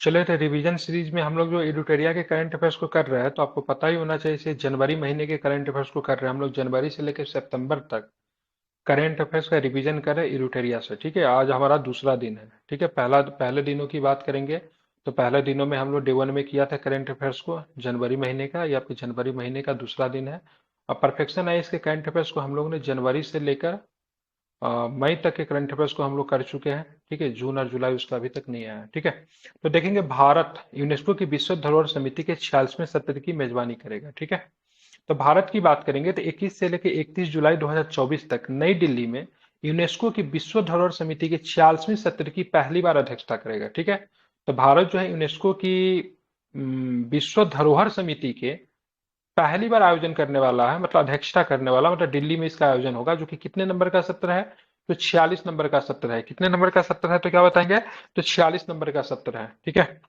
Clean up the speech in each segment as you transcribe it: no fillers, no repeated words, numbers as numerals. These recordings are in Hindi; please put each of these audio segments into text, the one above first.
चले थे रिवीजन सीरीज में हम लोग जो एडुटेरिया के करंट अफेयर्स को कर रहे हैं, तो आपको पता ही होना चाहिए, इसे जनवरी महीने के करंट अफेयर्स को कर रहे हैं हम लोग। जनवरी से लेकर सितंबर तक करंट अफेयर्स का रिवीजन कर रहे हैं एडुटेरिया से। ठीक है, आज हमारा दूसरा दिन है। ठीक है, पहले दिनों की बात करेंगे तो पहले दिनों में हम लोग डे 1 में किया था करंट अफेयर्स को जनवरी महीने का। ये आपके जनवरी महीने का दूसरा दिन है। और परफेक्शन आइज के करंट अफेयर्स को हम लोग ने जनवरी से लेकर मई तक के करंट अफेयर्स को हम लोग कर चुके हैं। ठीक है, जून और जुलाई उसका अभी तक नहीं आया है। ठीक है, तो देखेंगे भारत यूनेस्को की विश्व धरोहर समिति के 46वें सत्र की मेजबानी करेगा। ठीक है, तो भारत की बात करेंगे तो 21 से लेकर 31 जुलाई 2024 तक नई दिल्ली में यूनेस्को की विश्व धरोहर समिति के 46वें सत्र की पहली बार अध्यक्षता करेगा। ठीक है, तो भारत जो है यूनेस्को की विश्व धरोहर समिति के पहली बार आयोजन करने वाला है, मतलब अध्यक्षता करने वाला, मतलब दिल्ली में इसका आयोजन होगा, जो कि कितने नंबर का सत्र है? तो 46 नंबर का सत्र है। कितने नंबर का सत्र है तो क्या बताएंगे? तो 46 नंबर का सत्र है। ठीक है,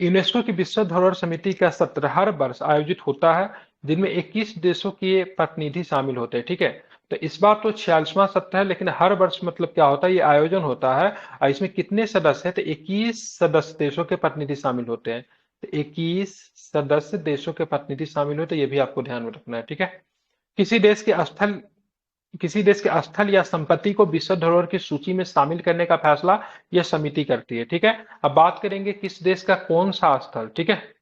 यूनेस्को की विश्व धरोहर समिति का सत्र हर वर्ष आयोजित होता है, जिनमें 21 देशों के प्रतिनिधि शामिल होते हैं। ठीक है, तो इस बार तो 46वां सत्र है, लेकिन हर वर्ष मतलब क्या होता है, ये आयोजन होता है। और इसमें कितने सदस्य हैं? तो 21 सदस्य देशों के प्रतिनिधि शामिल होते हैं। तो 21 सदस्य देशों के प्रतिनिधि शामिल होते हैं, ये भी आपको ध्यान में रखना है। ठीक है, किसी देश के स्थल किसी देश के स्थल या संपत्ति को विश्व धरोहर की सूची में शामिल करने का फैसला यह समिति करती है। ठीक है, अब बात करेंगे किस देश का कौन सा स्थल। ठीक है,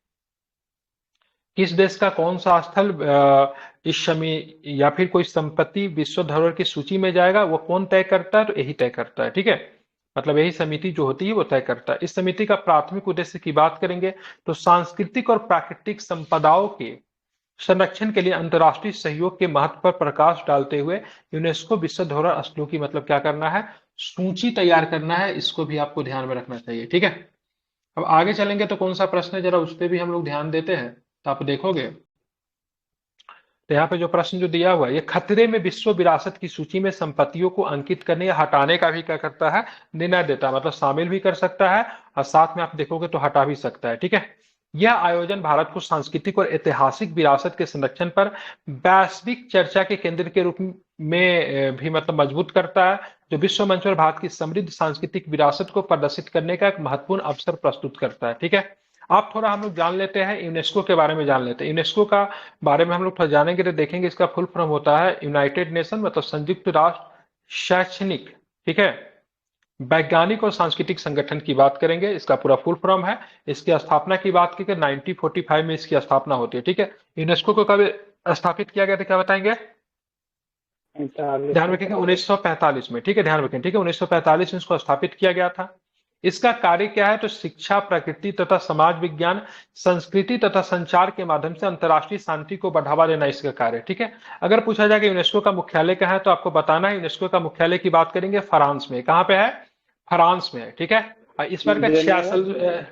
किस देश का कौन सा स्थल इस समी या फिर कोई संपत्ति विश्व धरोहर की सूची में जाएगा, वो कौन तय करता है? तो यही तय करता है। ठीक है, मतलब यही समिति जो होती है वो तय करता है। इस समिति का प्राथमिक उद्देश्य की बात करेंगे तो सांस्कृतिक और प्राकृतिक संपदाओं के संरक्षण के लिए अंतर्राष्ट्रीय सहयोग के महत्व पर प्रकाश डालते हुए यूनेस्को विश्व धरोहर स्थलों की मतलब क्या करना है? सूची तैयार करना है। इसको भी आपको ध्यान में रखना चाहिए। ठीक है, अब आगे चलेंगे तो कौन सा प्रश्न है, जरा उस पर भी हम लोग ध्यान देते हैं। तो आप देखोगे तो यहाँ पे जो प्रश्न जो दिया हुआ है, ये खतरे में विश्व विरासत की सूची में संपत्तियों को अंकित करने या हटाने का भी क्या करता है? निर्णय देता है। मतलब शामिल भी कर सकता है और साथ में आप देखोगे तो हटा भी सकता है। ठीक है, यह आयोजन भारत को सांस्कृतिक और ऐतिहासिक विरासत के संरक्षण पर वैश्विक चर्चा के केंद्र के रूप में भी मतलब मजबूत करता है, जो विश्व मंच पर भारत की समृद्ध सांस्कृतिक विरासत को प्रदर्शित करने का एक महत्वपूर्ण अवसर प्रस्तुत करता है। ठीक है, आप थोड़ा हम लोग जान लेते हैं यूनेस्को के बारे में, जान लेते हैं यूनेस्को का बारे में। हम लोग थोड़ा जानेंगे तो देखेंगे इसका फुल फॉर्म होता है यूनाइटेड नेशन, मतलब संयुक्त राष्ट्र शैक्षणिक, ठीक है, वैज्ञानिक और सांस्कृतिक संगठन की बात करेंगे। इसका पूरा फुल फॉर्म है। इसकी स्थापना की बात की 1945 में इसकी स्थापना होती है। ठीक है, यूनेस्को को कब स्थापित किया गया था क्या बताएंगे? 45 ध्यान में। रखेंगे 1945 में। ठीक है, ध्यान रखें। ठीक है, 1945 में इसको स्थापित किया गया था। इसका कार्य क्या है? तो शिक्षा, प्रकृति तथा समाज विज्ञान, संस्कृति तथा संचार के माध्यम से अंतर्राष्ट्रीय शांति को बढ़ावा देना इसका कार्य है। ठीक है, अगर पूछा जाए कि यूनेस्को का मुख्यालय कहाँ है, तो आपको बताना है। यूनेस्को का मुख्यालय की बात करेंगे फ्रांस में। कहाँ पे है? फ्रांस में है। ठीक है, और इस बार का जेनेवा। 66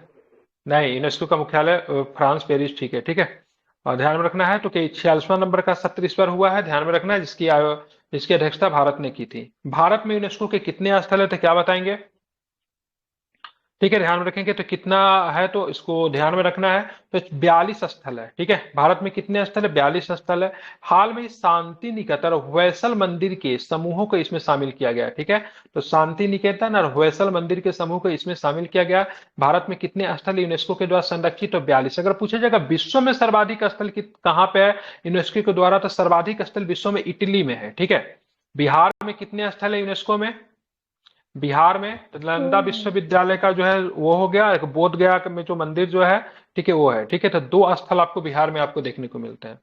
नहीं, यूनेस्को का मुख्यालय फ्रांस पेरिस। ठीक है, ठीक है, और ध्यान में रखना है तो कि 46वां नंबर का सत्र इस बार हुआ है। ध्यान में रखना है, जिसकी अध्यक्षता भारत ने की थी। भारत में यूनेस्को के कितने स्थल है तो क्या बताएंगे? ठीक है, ध्यान में रखेंगे तो कितना है, तो इसको ध्यान में रखना है। तो 42 स्थल है। ठीक है, भारत में कितने स्थल है? 42 स्थल है। हाल में शांति निकेतन और होयसल मंदिर के समूहों को इसमें शामिल किया गया है। ठीक है, तो शांति निकेतन और होयसल मंदिर के समूह को इसमें शामिल किया गया। भारत में कितने स्थल यूनेस्को के द्वारा संरक्षित? तो 42। अगर पूछा जाएगा विश्व में सर्वाधिक स्थल कहाँ पे है यूनेस्को के द्वारा, तो सर्वाधिक स्थल विश्व में इटली में है। ठीक है, बिहार में कितने स्थल है यूनेस्को में? बिहार में तो नालंदा विश्वविद्यालय का जो है वो हो गया, एक बोध गया में जो मंदिर जो है, ठीक है, वो है। ठीक है, तो 2 स्थल आपको बिहार में आपको देखने को मिलते हैं।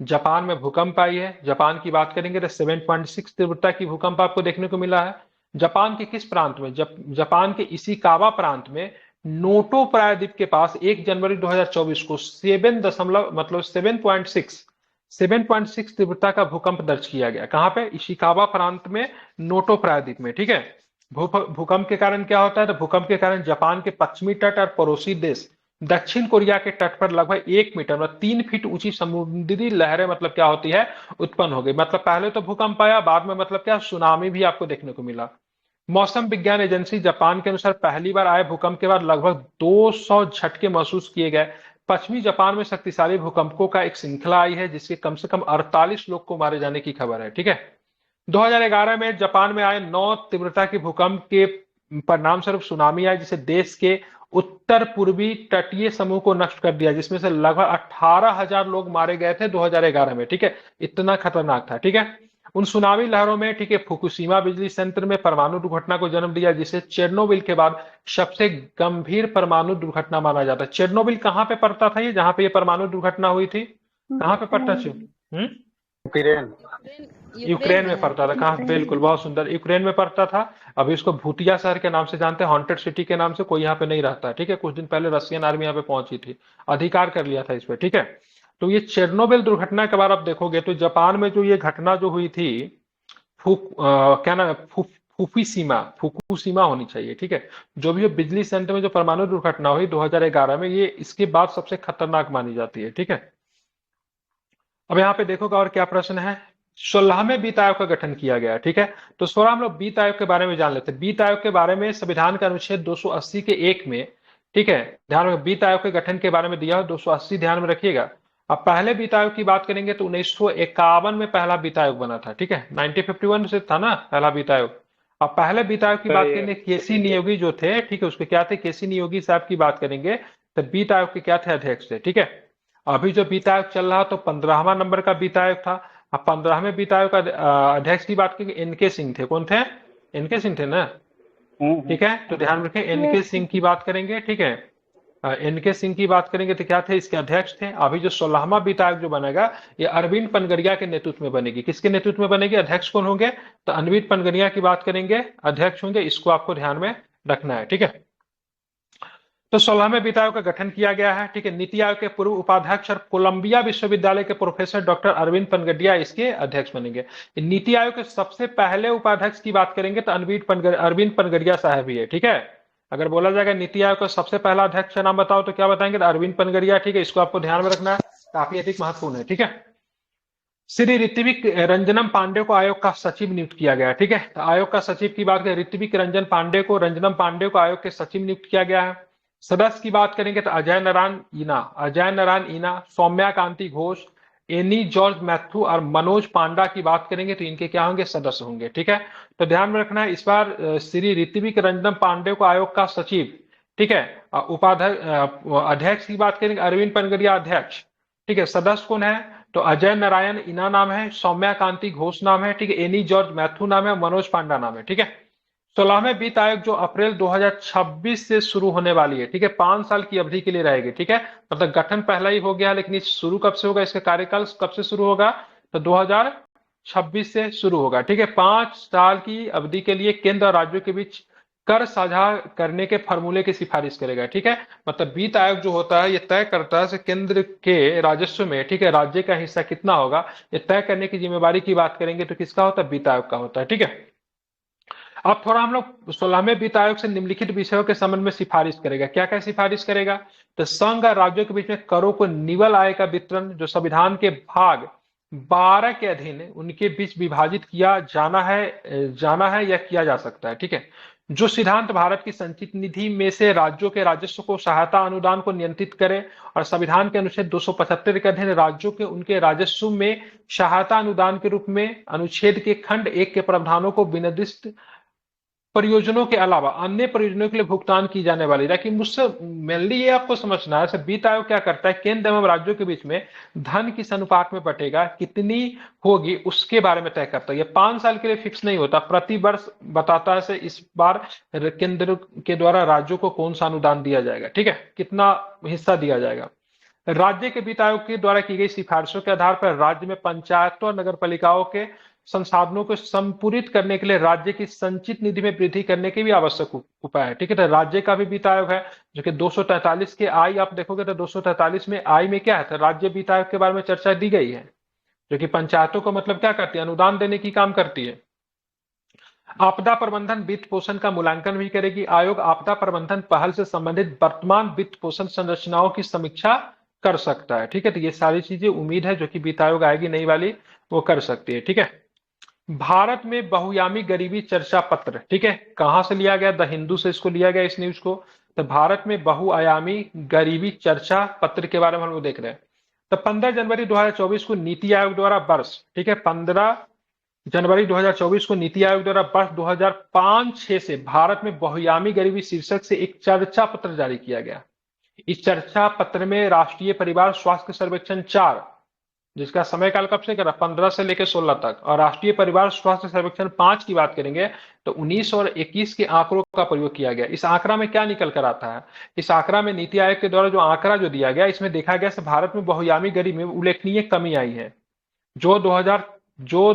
जापान में भूकंप आई है। जापान की बात करेंगे तो 7.6 तीव्रता की भूकंप आपको देखने को मिला है। जापान के किस प्रांत में? जापान के इशिकावा प्रांत में नोटो प्रायद्वीप के पास 1 जनवरी 2024 को 7 दशमलव मतलब 7.6 तीव्रता का भूकंप दर्ज किया गया। कहां पे? इशिकावा प्रांत में, नोटो प्रायद्वीप में। ठीक है, भूकंप के कारण क्या होता है? तो भूकंप के कारण जापान के पश्चिमी तट और पड़ोसी देश दक्षिण कोरिया के तट पर लगभग 1 मीटर मतलब 3 फीट ऊंची समुद्री लहरें मतलब क्या होती है? उत्पन्न हो गई। मतलब पहले तो भूकंप आया, बाद में मतलब क्या, सुनामी भी आपको देखने को मिला। मौसम विज्ञान एजेंसी जापान के अनुसार पहली बार आए भूकंप के बाद लगभग 200 झटके महसूस किए गए। पश्चिमी जापान में शक्तिशाली भूकंपों का एक श्रृंखला आई है, जिसके कम से कम 48 लोग को मारे जाने की खबर है। ठीक है, 2011 में जापान में आए 9 तीव्रता के भूकंप के परिणाम स्वरूप सुनामी आई, जिसे देश के उत्तर पूर्वी तटीय समूह को नष्ट कर दिया, जिसमें से लगभग 18,000 लोग मारे गए थे 2011 में। ठीक है, इतना खतरनाक था। ठीक है, उन सुनामी लहरों में, ठीक है, फुकुशिमा बिजली संयंत्र में परमाणु दुर्घटना को जन्म दिया, जिसे चेरनोबिल के बाद सबसे गंभीर परमाणु दुर्घटना माना जाता है। चेरनोबिल कहाँ पे पड़ता था, ये जहां पे ये परमाणु दुर्घटना हुई थी, कहाँ पे पड़ता है? यूक्रेन। यूक्रेन में पड़ता था। कहाँ? बिल्कुल, बहुत सुंदर, यूक्रेन में पड़ता था। अभी इसको भूतिया शहर के नाम से जानते हैं, हॉन्टेड सिटी के नाम से। कोई यहाँ पे नहीं रहता है। ठीक है, कुछ दिन पहले रशियन आर्मी यहाँ पे पहुंची थी, अधिकार कर लिया था इस पे। ठीक है, तो ये चेरनोबिल दुर्घटना के बाद आप देखोगे तो जापान में जो ये घटना जो हुई थी, क्या नाम है, फुकुशिमा होनी चाहिए। ठीक है, जो भी बिजली संयंत्र में जो परमाणु दुर्घटना हुई 2011 में, ये इसके बाद सबसे खतरनाक मानी जाती है। ठीक है, अब यहाँ पे देखोगे और क्या प्रश्न है। 16वें वित्त आयोग का गठन किया गया। ठीक है, तो 16 हम लोग वित्त आयोग के बारे में जान लेते हैं। वित्त आयोग के बारे में संविधान के अनुच्छेद 280 के 1 में, ठीक है, ध्यान में वित्त आयोग के गठन के बारे में दिया है 280, ध्यान में रखिएगा। अब पहले वित्त आयोग की बात करेंगे तो 1951 में पहला वित्त आयोग बना था। ठीक है, 1951 से था ना पहला वित्त आयोग। अब पहले वित्त आयोग की बात करेंगे, केसी नियोगी जो थे, ठीक है, उसके क्या थे, केसी नियोगी साहब की बात करेंगे, तो वित्त आयोग के क्या थे, अध्यक्ष थे। ठीक है, अभी जो वित्त आयोग चल रहा तो 15वां नंबर का वित्त आयोग था। अब 15वें वित्त आयोग का अध्यक्ष की बात करेंगे, एनके सिंह थे। कौन थे? एनके सिंह थे ना। ठीक है, तो ध्यान रखें, एनके सिंह की बात करेंगे। ठीक है, एनके सिंह की बात करेंगे तो क्या थे, इसके अध्यक्ष थे। अभी जो 16वां वित्त आयोग जो बनेगा, ये अरविंद पनगरिया के नेतृत्व में बनेगी। किसके नेतृत्व में बनेगी? अध्यक्ष कौन होंगे? तो अरविंद पनगरिया की बात करेंगे, अध्यक्ष होंगे। इसको आपको ध्यान में रखना है। ठीक है, तो 16वें वित्त आयोग का गठन किया गया है। ठीक है, नीति आयोग के पूर्व उपाध्यक्ष और कोलंबिया विश्वविद्यालय के प्रोफेसर डॉक्टर अरविंद पनगडिया इसके अध्यक्ष बनेंगे। नीति आयोग के सबसे पहले उपाध्यक्ष की बात करेंगे तो अरविंद पनगडिया साहब ही है। ठीक है, अगर बोला जाएगा नीति आयोग का सबसे पहला अध्यक्ष का नाम बताओ तो क्या बताएंगे? तो अरविंद पनगडिया। ठीक है, इसको आपको ध्यान में रखना है, काफी अधिक महत्वपूर्ण है। ठीक है, श्री ऋत्विक रंजनम पांडे को आयोग का सचिव नियुक्त किया गया। ठीक है, तो आयोग का सचिव की बात करें, ऋत्विक रंजनम पांडे को आयोग के सचिव नियुक्त किया गया है। सदस्य की बात करेंगे तो अजय नारायण ईना, सौम्या कांति घोष, एनी जॉर्ज मैथ्यू और मनोज पांडा की बात करेंगे तो इनके क्या होंगे? सदस्य होंगे। ठीक है, तो ध्यान में रखना है, इस बार श्री ऋत्विक रंजनम पांडे को आयोग का सचिव, ठीक है, उपाध्यक्ष, अध्यक्ष की बात करेंगे अरविंद पनगडिया अध्यक्ष। ठीक है, सदस्य कौन है? तो अजय नारायण इना नाम है, सौम्या कांति घोष नाम है, ठीक है, एनी जॉर्ज मैथ्यू नाम है, मनोज पांडा नाम है। ठीक है, 16वें वित्त आयोग जो अप्रैल 2026 से शुरू होने वाली है। ठीक है, 5 साल की अवधि के लिए रहेगी। ठीक है, मतलब गठन पहला ही हो गया, लेकिन शुरू कब से होगा, इसका कार्यकाल कब से शुरू होगा? तो 2026 से शुरू होगा। ठीक है, 5 साल की अवधि के लिए केंद्र और राज्यों के बीच कर साझा करने के फॉर्मूले की सिफारिश करेगा। ठीक है, मतलब वित्त आयोग जो होता है ये तय करता है केंद्र के राजस्व में, ठीक है, राज्य का हिस्सा कितना होगा, ये तय करने की जिम्मेवारी की बात करेंगे तो किसका होता है? वित्त आयोग का होता है। ठीक है, अब थोड़ा हम लोग 16वें वित्त आयोग से निम्नलिखित विषयों के संबंध में सिफारिश करेगा। क्या क्या सिफारिश करेगा? तो संघ और राज्यों के बीच में करों को निवल आय का वितरण जो संविधान के भाग 12 के अधीन उनके बीच विभाजित किया जाना है या किया जा सकता है। ठीक है, जो सिद्धांत भारत की संचित निधि में से राज्यों के राजस्व को सहायता अनुदान को नियंत्रित करे और संविधान के अनुच्छेद 275 के अधीन राज्यों के उनके राजस्व में सहायता अनुदान के रूप में अनुच्छेद के खंड 1 के प्रावधानों को विनिर्दिष्ट परियोजनाओं के अलावा अन्य परियोजनाओं के लिए भुगतान की जाने वाली, लेकिन मुझसे मेनली ये आपको समझना है, वित्त आयोग क्या करता है, केंद्र एवं राज्यों के बीच में धन किस अनुपात में बटेगा, कितनी होगी, उसके बारे में तय करता है। ये 5 साल के लिए फिक्स नहीं होता, प्रति वर्ष बताता है इस बार केंद्र के द्वारा राज्यों को कौन सा अनुदान दिया जाएगा। ठीक है, कितना हिस्सा दिया जाएगा। राज्य के वित्त आयोग के द्वारा की गई सिफारिशों के आधार पर राज्य में पंचायतों और नगर पालिकाओं के संसाधनों को संपूरित करने के लिए राज्य की संचित निधि में वृद्धि करने के भी आवश्यक उपाय है। ठीक है, तो राज्य का भी वित्त आयोग है जो कि 243 के आई आप देखोगे तो 243 में आई में क्या है, तो राज्य वित्त आयोग के बारे में चर्चा दी गई है, जो कि पंचायतों को मतलब क्या करती है, अनुदान देने की काम करती है। आपदा प्रबंधन वित्त पोषण का मूल्यांकन भी करेगी। आयोग आपदा प्रबंधन पहल से संबंधित वर्तमान वित्त पोषण संरचनाओं की समीक्षा कर सकता है। ठीक है, तो ये सारी चीजें उम्मीद है जो कि वित्त आयोग आएगी नई वाली वो कर सकती है। ठीक है, भारत में बहुआयामी गरीबी चर्चा पत्र, ठीक है, कहां से लिया गया? द हिंदू से इसको लिया गया, इस न्यूज को। तो भारत में बहुआयामी गरीबी चर्चा पत्र के बारे में हम लोग देख रहे हैं। तो 15 जनवरी 2024 को नीति आयोग द्वारा वर्ष, ठीक है, 15 जनवरी 2024 को नीति आयोग द्वारा वर्ष 2005-6 से भारत में बहुआयामी गरीबी शीर्षक से एक चर्चा पत्र जारी किया गया। इस चर्चा पत्र में राष्ट्रीय परिवार स्वास्थ्य सर्वेक्षण 4, जिसका समय काल कब से करा 15 से लेकर 16 तक, और राष्ट्रीय परिवार स्वास्थ्य सर्वेक्षण 5 की बात करेंगे तो 19 और 21 के आंकड़ों का प्रयोग किया गया। इस आंकड़ा में क्या निकल कर आता है? इस आंकड़ा में नीति आयोग के द्वारा जो आंकड़ा जो दिया गया, इसमें देखा गया कि भारत में बहुआयामी गरीबी में उल्लेखनीय कमी आई है, जो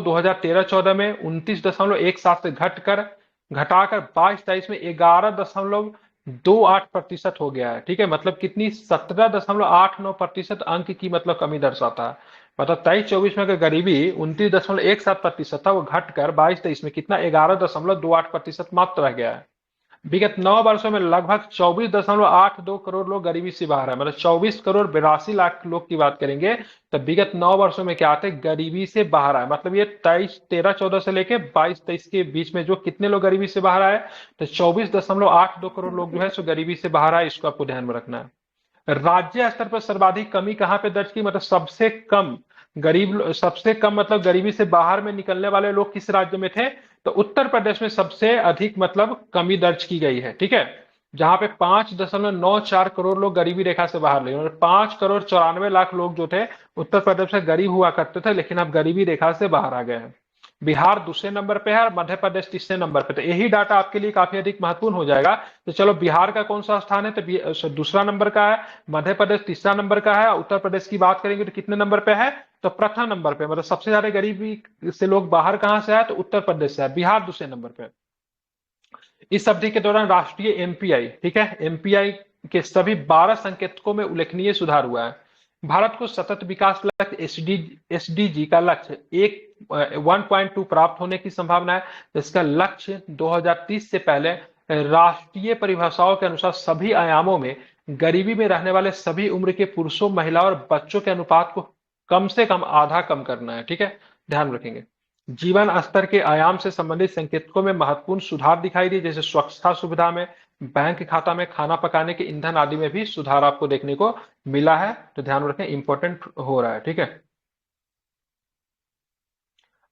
2013-14 में 29.17 से घटाकर 22-23 में 11.28% हो गया है। ठीक है, मतलब कितनी 17.89% अंक की मतलब कमी दर्शाता है। मतलब 23-24 में अगर गरीबी 29.17% था, वो घटकर 22-23 में कितना 11.28% मात्र रह गया है। विगत 9 वर्षों में लगभग 24.82 करोड़ लोग गरीबी से बाहर है, मतलब 24 करोड़ 82 लाख लोग की बात करेंगे तो विगत 9 वर्षों में क्या आते गरीबी से बाहर आए। मतलब ये 13-14 से लेके 22-23 के बीच में जो कितने लोग गरीबी से बाहर आए, तो 24.82 करोड़ लोग जो है सो गरीबी से बाहर आए। इसको आपको ध्यान में रखना है। राज्य स्तर पर सर्वाधिक कमी कहां पे दर्ज की, मतलब सबसे कम मतलब गरीबी से बाहर में निकलने वाले लोग किस राज्य में थे, तो उत्तर प्रदेश में सबसे अधिक मतलब कमी दर्ज की गई है। ठीक है, जहां पे 5.94 करोड़ लोग गरीबी रेखा से बाहर, लेकिन 5 करोड़ 94 लाख लोग जो थे उत्तर प्रदेश में गरीब हुआ करते थे, लेकिन अब गरीबी रेखा से बाहर आ गए हैं। बिहार दूसरे नंबर पे है और मध्य प्रदेश तीसरे नंबर पे। तो यही डाटा आपके लिए काफी अधिक महत्वपूर्ण हो जाएगा। तो चलो, बिहार का कौन सा स्थान है, तो दूसरा नंबर का है, मध्य प्रदेश तीसरा नंबर का है, उत्तर प्रदेश की बात करेंगे तो कितने नंबर पे है, तो प्रथम नंबर पे। मतलब सबसे ज्यादा गरीबी से लोग बाहर कहां से आए, तो उत्तर प्रदेश से है। बिहार दूसरे नंबर पे। इस अवधि के दौरान राष्ट्रीय एमपीआई, ठीक है, एमपीआई के सभी 12 संकेतकों में उल्लेखनीय सुधार हुआ है। भारत को सतत विकास लक्ष्य एसडीजी का लक्ष्य 1.2 प्राप्त होने की संभावना है। इसका लक्ष्य 2030 से पहले राष्ट्रीय परिभाषाओं के अनुसार सभी आयामों में गरीबी में रहने वाले सभी उम्र के पुरुषों, महिलाओं और बच्चों के अनुपात को कम से कम आधा कम करना है। ठीक है, ध्यान रखेंगे। जीवन स्तर के आयाम से संबंधित संकेतकों में महत्वपूर्ण सुधार दिखाई दिए, जैसे स्वच्छता सुविधा में, बैंक खाता में, खाना पकाने के ईंधन आदि में भी सुधार आपको देखने को मिला है। तो ध्यान रखें, इंपॉर्टेंट हो रहा है। ठीक है,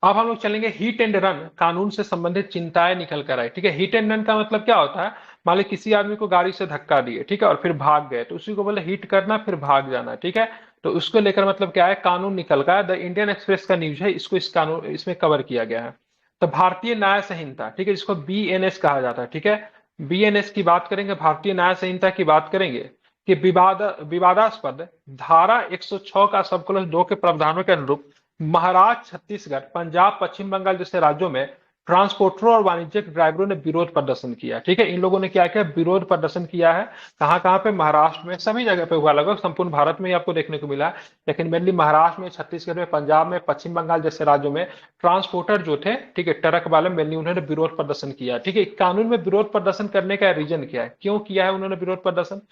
अब हम लोग चलेंगे हिट एंड रन कानून से संबंधित चिंताएं निकल कर आई। ठीक है, हिट एंड रन का मतलब क्या होता है, मान लो किसी आदमी को गाड़ी से धक्का दिए, ठीक है, और फिर भाग गए, तो उसी को बोले हिट करना, फिर भाग जाना। ठीक है, तो उसको लेकर मतलब क्या है, कानून निकल गया। द इंडियन एक्सप्रेस का न्यूज है, इसको इस कानून इसमें कवर किया गया है। तो भारतीय न्याय संहिता, ठीक है, जिसको बीएनएस कहा जाता है। ठीक है, बीएनएस की बात करेंगे, भारतीय न्याय संहिता की बात करेंगे कि विवादास्पद धारा 106 का सब क्लॉज 2 के प्रावधानों के अनुरूप महाराष्ट्र, छत्तीसगढ़, पंजाब, पश्चिम बंगाल जैसे राज्यों में ट्रांसपोर्टरों और वाणिज्यिक ड्राइवरों ने विरोध प्रदर्शन किया। ठीक है, इन लोगों ने क्या किया, विरोध प्रदर्शन किया है। कहां कहां पे, महाराष्ट्र में, सभी जगह पे हुआ, लगभग संपूर्ण भारत में ही आपको देखने को मिला है, लेकिन मेनली महाराष्ट्र में, छत्तीसगढ़ में, पंजाब में, पश्चिम बंगाल जैसे राज्यों में ट्रांसपोर्टर जो थे, ठीक है, ट्रक वाले, मेनली उन्होंने विरोध प्रदर्शन किया। ठीक है, कानून में विरोध प्रदर्शन करने का रीजन क्या है, क्यों किया है उन्होंने विरोध प्रदर्शन,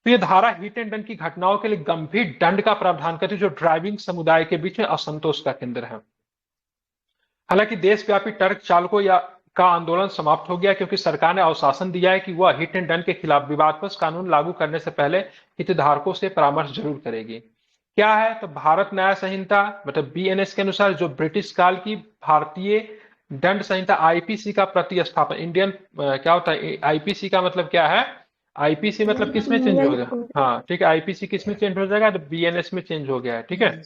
तो ये धारा हिट एंड रन की घटनाओं के लिए गंभीर दंड का प्रावधान करती है, जो ड्राइविंग समुदाय के बीच में असंतोष का केंद्र है। हालांकि देशव्यापी ट्रक चालकों का आंदोलन समाप्त हो गया, क्योंकि सरकार ने आश्वासन दिया है कि वह हिट एंड रन के खिलाफ विवादास्पद कानून लागू करने से पहले हितधारकों से परामर्श जरूर करेगी। क्या है, तो भारत न्याय संहिता मतलब बीएनएस के अनुसार जो ब्रिटिश काल की भारतीय दंड संहिता आईपीसी का प्रतिस्थापन, इंडियन क्या होता है आईपीसी का मतलब क्या है, आईपीसी मतलब किस में चेंज हो गया, हाँ ठीक है, आईपीसी किस में चेंज हो जाएगा, तो बीएनएस में चेंज हो गया है। ठीक है,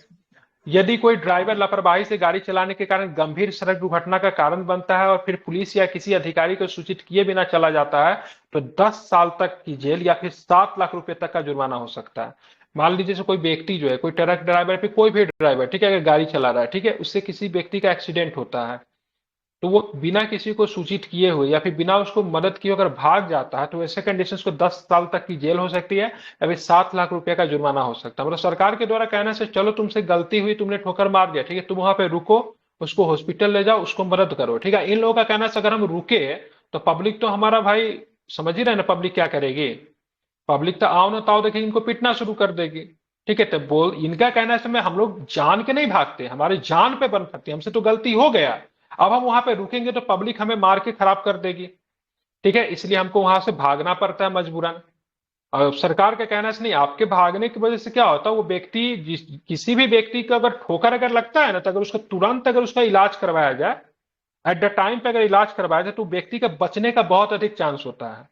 यदि कोई ड्राइवर लापरवाही से गाड़ी चलाने के कारण गंभीर सड़क दुर्घटना का कारण बनता है और फिर पुलिस या किसी अधिकारी को सूचित किए बिना चला जाता है, तो 10 साल तक की जेल या फिर 7 लाख रुपए तक का जुर्माना हो सकता है। मान लीजिए कोई व्यक्ति जो है, कोई ट्रक ड्राइवर, फिर कोई भी ड्राइवर, ठीक है, अगर गाड़ी चला रहा है, ठीक है, उससे किसी व्यक्ति का एक्सीडेंट होता है, तो वो बिना किसी को सूचित किए हुए या फिर बिना उसको मदद किए अगर भाग जाता है, तो ऐसे कंडीशंस को 10 साल तक की जेल हो सकती है या फिर 7 लाख रुपए का जुर्माना हो सकता है। मतलब सरकार के द्वारा कहने से, चलो तुमसे गलती हुई, तुमने ठोकर मार दिया, ठीक है, तुम वहां पे रुको, उसको हॉस्पिटल ले जाओ, उसको मदद करो। ठीक है, इन लोगों का कहना है अगर हम रुके तो पब्लिक तो हमारा भाई, समझ ही रहे ना पब्लिक क्या करेगी, पब्लिक तो आओ ना ताओ देखे इनको पीटना शुरू कर देगी। ठीक है, तो बोल इनका कहना है हम लोग जान के नहीं भागते, हमारे जान पे बन सकती है, हमसे तो गलती हो गया, अब हम वहां पे रुकेंगे तो पब्लिक हमें मार के खराब कर देगी। ठीक है, इसलिए हमको वहां से भागना पड़ता है मजबूरन। और सरकार का कहना से नहीं, आपके भागने की वजह से क्या होता है, वो व्यक्ति किसी भी व्यक्ति का अगर ठोकर अगर लगता है ना, तो अगर उसका तुरंत अगर उसका इलाज करवाया जाए, एट द टाइम पे अगर इलाज करवाया जाए, तो व्यक्ति का बचने का बहुत अधिक चांस होता है।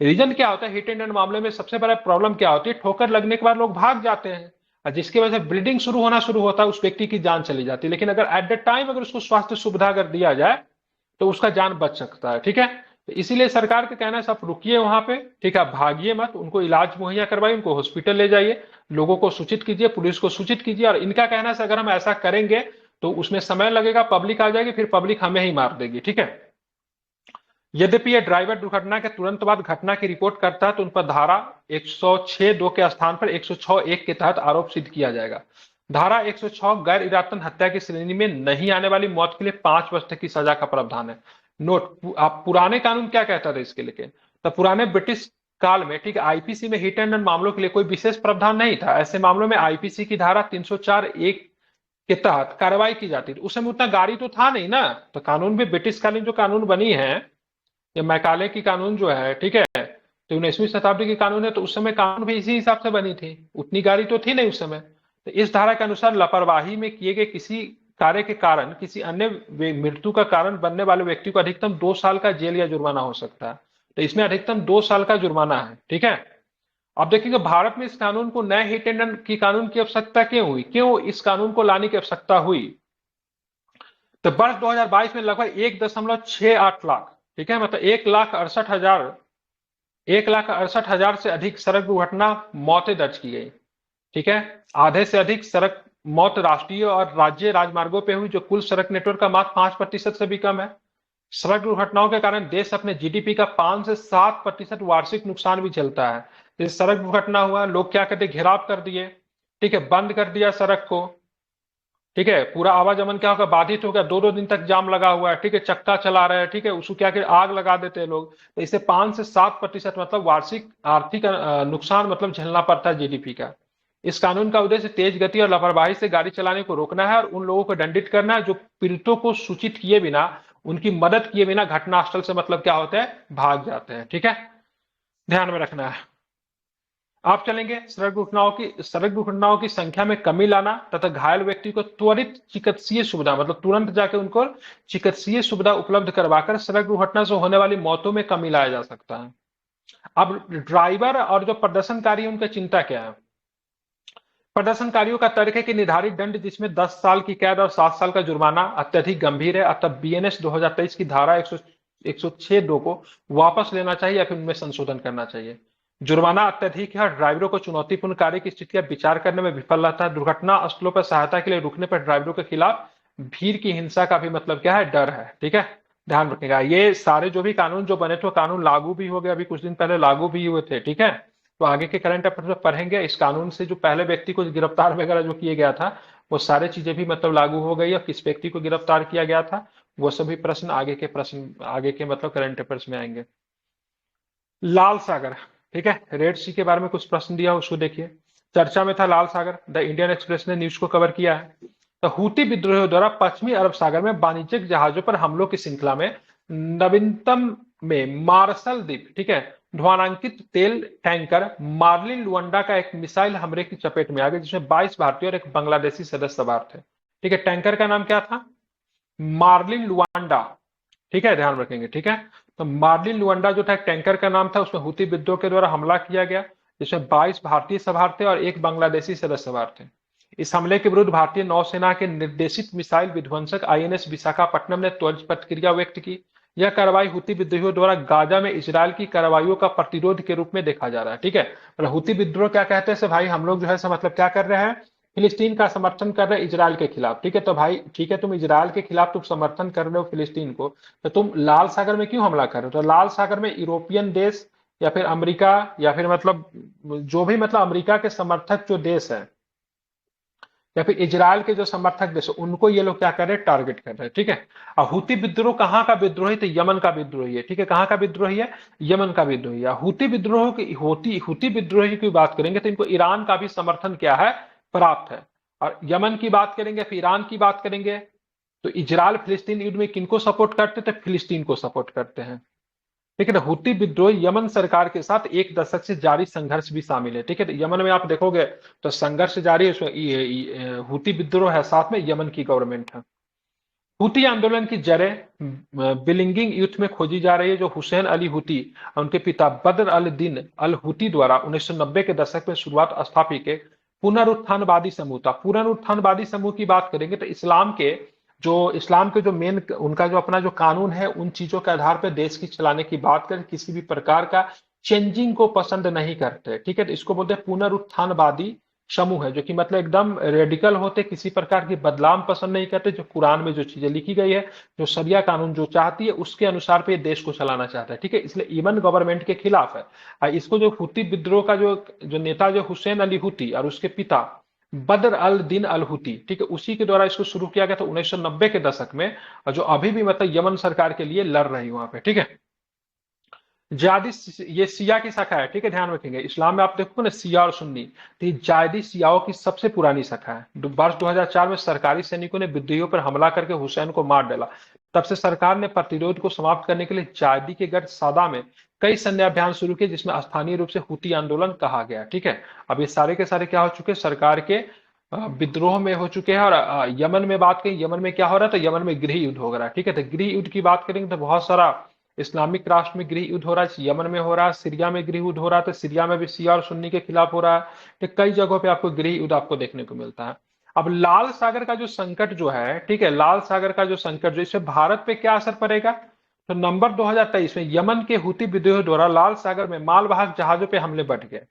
रीजन क्या होता है, हिट एंड रन मामले में सबसे बड़ा प्रॉब्लम क्या होती है, ठोकर लगने के बाद लोग भाग जाते हैं, और जिसकी वजह से ब्लीडिंग शुरू होता है, उस व्यक्ति की जान चली जाती है। लेकिन अगर एट द टाइम अगर उसको स्वास्थ्य सुविधा अगर दिया जाए, तो उसका जान बच सकता है। ठीक है, तो इसीलिए सरकार का कहना है आप रुकिए वहां पे, ठीक है, भागिए मत, उनको इलाज मुहैया करवाइए, उनको हॉस्पिटल ले जाइए, लोगों को सूचित कीजिए, पुलिस को सूचित कीजिए। और इनका कहना है अगर हम ऐसा करेंगे तो उसमें समय लगेगा, पब्लिक आ जाएगी, फिर पब्लिक हमें ही मार देगी। ठीक है, यद्यपि यह ड्राइवर दुर्घटना के तुरंत बाद घटना की रिपोर्ट करता है, तो उन पर धारा 106(2) के स्थान पर 106(1) के तहत आरोप सिद्ध किया जाएगा। धारा 106 गैर इरादतन हत्या की श्रेणी में नहीं आने वाली मौत के लिए 5 वर्ष तक की सजा का प्रावधान है। नोट, आप पुराने कानून क्या कहता था इसके लिए, तो पुराने ब्रिटिश काल में, ठीक है, आईपीसी में हिट एंड रन मामलों के लिए कोई विशेष प्रावधान नहीं था। ऐसे मामलों में आईपीसी की धारा 304(1) के तहत कार्रवाई की जाती थी। उस समय उतना गाड़ी तो था नहीं ना, तो कानून भी ब्रिटिश कालीन जो कानून बनी है, ये मैकाले की कानून जो है, ठीक है, तो 19वीं शताब्दी की कानून है, तो उस समय कानून भी इसी हिसाब से बनी थी, उतनी गाड़ी तो थी नहीं उस समय। तो इस धारा के अनुसार लापरवाही में किए गए किसी कार्य के कारण किसी अन्य मृत्यु का कारण बनने वाले व्यक्ति को अधिकतम 2 साल का जेल या जुर्माना हो सकता है। तो इसमें अधिकतम 2 साल का जुर्माना है। ठीक है, अब देखिएगा भारत में इस कानून को, नए हिट एंड रन की कानून की आवश्यकता क्यों हुई, क्यों इस कानून को लाने की आवश्यकता हुई। तो वर्ष 2022 में लगभग 1.68 लाख, ठीक है, मतलब 1,68,000 से अधिक सड़क दुर्घटना मौतें दर्ज की गई। ठीक है, आधे से अधिक सड़क मौत राष्ट्रीय और राज्य राजमार्गों पर हुई, जो कुल सड़क नेटवर्क का मात्र 5% से भी कम है। सड़क दुर्घटनाओं के कारण देश अपने जीडीपी का 5 से 7% वार्षिक नुकसान भी झेलता है। जैसे सड़क दुर्घटना हुआ, लोग क्या करते, घेराव कर दिए, ठीक है, बंद कर दिया सड़क को, ठीक है, पूरा आवागमन क्या होगा, बाधित हो गया, 2-2 दिन तक जाम लगा हुआ है, ठीक है, चक्का चला रहे हैं, ठीक है, उसको क्या कर आग लगा देते हैं लोग। तो इससे 5 से 7% मतलब वार्षिक आर्थिक नुकसान मतलब झेलना पड़ता है जीडीपी का। इस कानून का उद्देश्य तेज गति और लापरवाही से गाड़ी चलाने को रोकना है, और उन लोगों को दंडित करना है जो पीड़ितों को सूचित किए बिना, उनकी मदद किए बिना घटनास्थल से मतलब क्या होता है, भाग जाते हैं। ठीक है, ध्यान में रखना है। आप चलेंगे सड़क दुर्घटनाओं की संख्या में कमी लाना तथा घायल व्यक्ति को त्वरित चिकित्सीय सुविधा, मतलब तुरंत जाके उनको चिकित्सीय सुविधा उपलब्ध करवाकर सड़क दुर्घटना से होने वाली मौतों में कमी लाया जा सकता है। अब ड्राइवर और जो प्रदर्शनकारी है, उनका चिंता क्या है। प्रदर्शनकारियों का तर्क है कि निर्धारित दंड, जिसमें 10 साल की कैद और 7 साल का जुर्माना, अत्यधिक गंभीर है, अतः बीएनएस 2023 की धारा 106(2) को वापस लेना चाहिए या फिर उनमें संशोधन करना चाहिए। जुर्माना अत्यधिक है और ड्राइवरों को चुनौतीपूर्ण कार्य की स्थिति का विचार करने में विफल रहता है। दुर्घटना स्थलों पर सहायता के लिए रुकने पर ड्राइवरों के खिलाफ भीड़ की हिंसा का भी मतलब क्या है, डर है। ठीक है, ध्यान रखिएगा। ये सारे जो भी कानून जो बने थे, कानून लागू भी हो गए, अभी कुछ दिन पहले लागू भी हुए थे। ठीक है, तो आगे के करंट अफेयर में पढ़ेंगे। इस कानून से जो पहले व्यक्ति को गिरफ्तार वगैरह जो किया गया था, वो सारे चीजें भी मतलब लागू हो गई, और किस व्यक्ति को गिरफ्तार किया गया था, वो सभी प्रश्न आगे के मतलब करंट अफेयर्स में आएंगे। लाल सागर, ठीक है, रेड सी के बारे में कुछ प्रश्न दिया, उसको देखिए। चर्चा में था लाल सागर, द इंडियन एक्सप्रेस ने न्यूज को कवर किया है। तो हूती विद्रोहियों द्वारा पश्चिमी अरब सागर में वाणिज्यिक जहाजों पर हमलों की श्रृंखला में नवीनतम में मार्शल द्वीप, ठीक है, ध्वनांकित तेल टैंकर मार्लिन लुंडा का एक मिसाइल हमले की चपेट में आ गया, जिसमें 22 भारतीय और एक बांग्लादेशी सदस्य सवार थे। ठीक है, टैंकर का नाम क्या था, मार्लिन लुंडा। ठीक है, ध्यान रखेंगे। ठीक है, तो मार्लिन लुंडा जो था, एक टैंकर का नाम था, उसमें हूती विद्रोह के द्वारा हमला किया गया, जिसमें 22 भारतीय सवार थे और एक बांग्लादेशी सदस्य सवार थे। इस हमले के विरुद्ध भारतीय नौसेना के निर्देशित मिसाइल विध्वंसक आईएनएस विशाखापट्टनम ने त्वरित प्रतिक्रिया व्यक्त की। यह कार्रवाई हूती विद्रोहियों द्वारा गाजा में इजरायल की कार्रवाइयों का प्रतिरोध के रूप में देखा जा रहा है। ठीक है, मतलब हूती विद्रोह क्या कहते हैं, भाई हम लोग जो है मतलब क्या कर रहे हैं, फिलिस्तीन का समर्थन कर रहे हैं इजरायल के खिलाफ। ठीक है, तो भाई ठीक है, तुम इजरायल के खिलाफ तुम समर्थन कर रहे हो फिलिस्तीन को, तो तुम लाल सागर में क्यों हमला कर रहे हो। तो लाल सागर में यूरोपियन देश या फिर अमेरिका या फिर मतलब जो भी मतलब अमेरिका के समर्थक जो देश है, या फिर इजरायल के जो समर्थक देश, उनको ये लोग क्या कर रहे हैं, टारगेट कर रहे हैं। ठीक है, और हूती विद्रोह कहाँ का विद्रोही, तो यमन का विद्रोही है। ठीक है, कहाँ का विद्रोही है, यमन का विद्रोही है। हूती विद्रोह की हूती विद्रोही की बात करेंगे तो इनको ईरान का भी समर्थन क्या है, प्राप्त है। और यमन की बात करेंगे, फिर ईरान की बात करेंगे, तो इजरायल फिलिस्तीन युद्ध में किनको सपोर्ट करते थे, फिलिस्तीन को सपोर्ट करते हैं। लेकिन हुती विद्रोह यमन सरकार के साथ एक दशक से जारी संघर्ष भी शामिल है। ठीक है, तो यमन में आप देखोगे तो संघर्ष जारी है, उसमें हुती विद्रोह है, साथ में यमन की गवर्नमेंट है। हुती आंदोलन की जड़ें बिलिंगिंग युद्ध में खोजी जा रही है, जो हुसैन अली हुती और उनके पिता बद्र अल दिन अल हुती द्वारा 1990 के दशक में शुरुआत स्थापित के पुनरुत्थानवादी समूह था। पुनरुत्थानवादी समूह की बात करेंगे तो इस्लाम के जो मेन उनका जो अपना जो कानून है, उन चीजों के आधार पर देश की चलाने की बात करें, किसी भी प्रकार का चेंजिंग को पसंद नहीं करते। ठीक है, तो इसको बोलते हैं पुनरुत्थानवादी समूह है, जो कि मतलब एकदम रेडिकल होते, किसी प्रकार की बदलाव पसंद नहीं करते, जो कुरान में जो चीजें लिखी गई है, जो शरिया कानून जो चाहती है, उसके अनुसार पे देश को चलाना चाहता है। ठीक है, इसलिए यमन गवर्नमेंट के खिलाफ है। इसको जो हुती विद्रोह का जो जो नेता जो हुसैन अली हुती और उसके पिता बद्र अल दिन अल हुती, ठीक है, उसी के द्वारा इसको शुरू किया गया था 1990 के दशक में, और जो अभी भी मतलब यमन सरकार के लिए लड़ रही वहां पे। ठीक है, जायदी ये सिया की शाखा है। ठीक है, ध्यान रखेंगे, इस्लाम में आप देखो ना सिया और सुन्नी, तो ये जायदी सियाओं की सबसे पुरानी शाखा है। वर्ष 2004 में सरकारी सैनिकों ने विद्रोहियों पर हमला करके हुसैन को मार डाला। तब से सरकार ने प्रतिरोध को समाप्त करने के लिए जायदी के गढ़ सादा में कई सैन्य अभियान शुरू किए, जिसमें स्थानीय रूप से हुती आंदोलन कहा गया। ठीक है, अब ये सारे के सारे क्या हो चुके हैं, सरकार के विद्रोह में हो चुके हैं। और यमन में बात करें, यमन में क्या हो रहा है, तो यमन में गृह युद्ध हो रहा है। ठीक है, तो गृह युद्ध की बात करेंगे तो बहुत सारा इस्लामिक राष्ट्र में गृह युद्ध हो रहा है, यमन में हो रहा है, सीरिया में गृह युद्ध हो रहा है, तो सीरिया में भी शिया और सुन्नी के खिलाफ हो रहा है। तो कई जगहों पे आपको गृह युद्ध आपको देखने को मिलता है। अब लाल सागर का जो संकट जो है, ठीक है, लाल सागर का जो संकट जो, इससे भारत पे क्या असर पड़ेगा, तो नवंबर 2023 में यमन के हुती विद्रोह द्वारा लाल सागर में मालवाहक जहाजों पे हमले बढ़ गए।